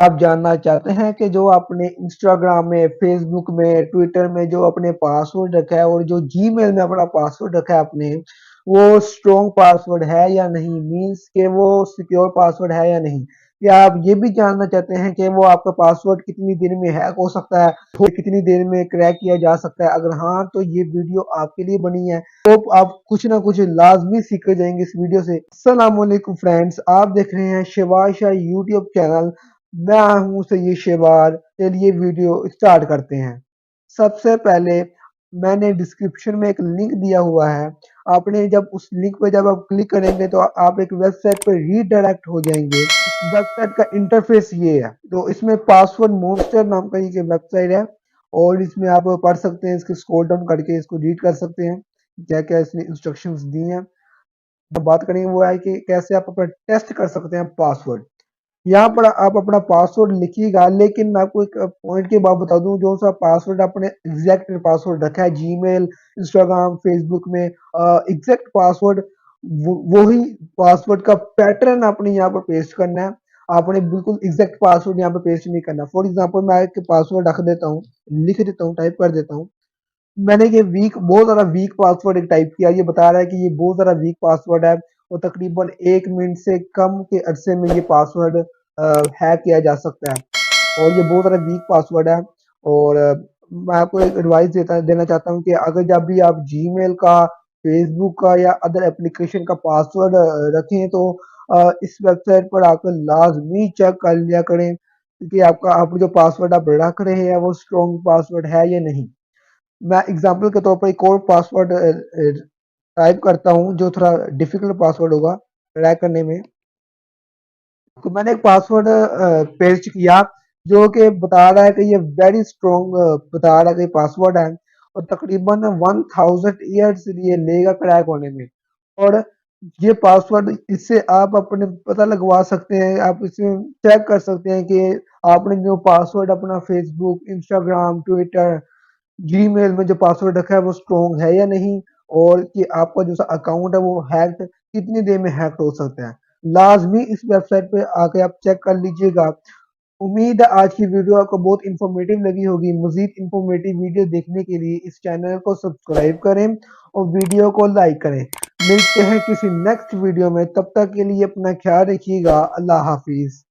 आप जानना चाहते हैं कि जो आपने इंस्टाग्राम में, फेसबुक में, ट्विटर में जो अपने पासवर्ड रखा है और जो जीमेल में अपना पासवर्ड रखा है आपने, वो स्ट्रॉन्ग पासवर्ड है या नहीं, मीन्स कि वो सिक्योर पासवर्ड है या नहीं। या आप ये भी जानना चाहते हैं कि वो आपका पासवर्ड कितनी देर में हैक हो सकता है, तो कितनी देर में क्रैक किया जा सकता है। अगर हाँ, तो ये वीडियो आपके लिए बनी है। तो आप कुछ ना कुछ लाजमी सीख कर जाएंगे इस वीडियो से। अस्सलाम वालेकुम फ्रेंड्स, आप देख रहे हैं शिवाश शाह यूट्यूब चैनल। मैं हूँ सैयद शेबार। चलिए वीडियो स्टार्ट करते हैं। सबसे पहले मैंने डिस्क्रिप्शन में एक लिंक दिया हुआ है। आपने जब उस लिंक पे जब आप क्लिक करेंगे तो आप एक वेबसाइट पर रीडायरेक्ट हो जाएंगे। इस वेबसाइट का इंटरफेस ये है। तो इसमें पासवर्ड मॉन्स्टर नाम का ये वेबसाइट है और इसमें आप पढ़ सकते हैं, इसके स्क्रॉल डाउन करके इसको रीड कर सकते हैं क्या क्या इसने इंस्ट्रक्शंस दी हैं। अब बात करेंगे वो है कि कैसे आप अपना टेस्ट कर सकते हैं पासवर्ड। यहाँ पर आप अपना पासवर्ड लिखिएगा, लेकिन मैं आपको एक पॉइंट की बात बता दूं, जो सा पासवर्ड आपने एग्जैक्ट पासवर्ड रखा है जीमेल, इंस्टाग्राम, फेसबुक में, एग्जैक्ट पासवर्ड वही पासवर्ड का पैटर्न आपने यहाँ पर पेस्ट करना है। आपने बिल्कुल एग्जैक्ट पासवर्ड यहाँ पर पेस्ट नहीं करना। फॉर एग्जांपल मैं एक पासवर्ड रख देता हूँ, लिख देता हूँ, टाइप कर देता हूँ। मैंने ये बहुत ज़्यादा वीक पासवर्ड एक टाइप किया, ये बता रहा है कि ये बहुत ज़्यादा वीक पासवर्ड है और तकरीबन 1 मिनट से कम के अरसे में ये पासवर्ड हैक किया जा सकता है और ये बहुत ज़्यादा वीक पासवर्ड है। और मैं आपको एक एडवाइस देना चाहता हूँ कि अगर जब भी आप जीमेल का, फेसबुक का या अदर एप्लीकेशन का पासवर्ड रखें तो इस वेबसाइट पर आकर लाजमी चेक कर लिया करें कि आपका आप जो पासवर्ड आप रख रहे हैं वो स्ट्रॉन्ग पासवर्ड है या नहीं। मैं एग्जांपल के तौर पर एक और पासवर्ड टाइप करता हूँ जो थोड़ा डिफिकल्ट पासवर्ड होगा क्रैक करने में। तो मैंने एक पासवर्ड पेस्ट किया जो कि बता रहा है कि ये वेरी स्ट्रॉन्ग बता रहा है कि पासवर्ड है और तकरीबन 1000 ईयर्स ये लेगा क्रैक होने में। और ये पासवर्ड इससे आप अपने पता लगवा सकते हैं, आप इसमें चेक कर सकते हैं कि आपने जो पासवर्ड अपना फेसबुक, इंस्टाग्राम, ट्विटर, जीमेल में जो पासवर्ड रखा है वो स्ट्रॉन्ग है या नहीं, और कि आपका जो अकाउंट है वो हैक्ड कितनी देर में हैक हो सकता है। लाजमी इस वेबसाइट पे आके आप चेक कर लीजिएगा। उम्मीद है आज की वीडियो आपको बहुत इंफॉर्मेटिव लगी होगी। मजीद इंफॉर्मेटिव वीडियो देखने के लिए इस चैनल को सब्सक्राइब करें और वीडियो को लाइक करें। मिलते हैं किसी नेक्स्ट वीडियो में, तब तक के लिए अपना ख्याल रखिएगा। अल्लाह हाफिज।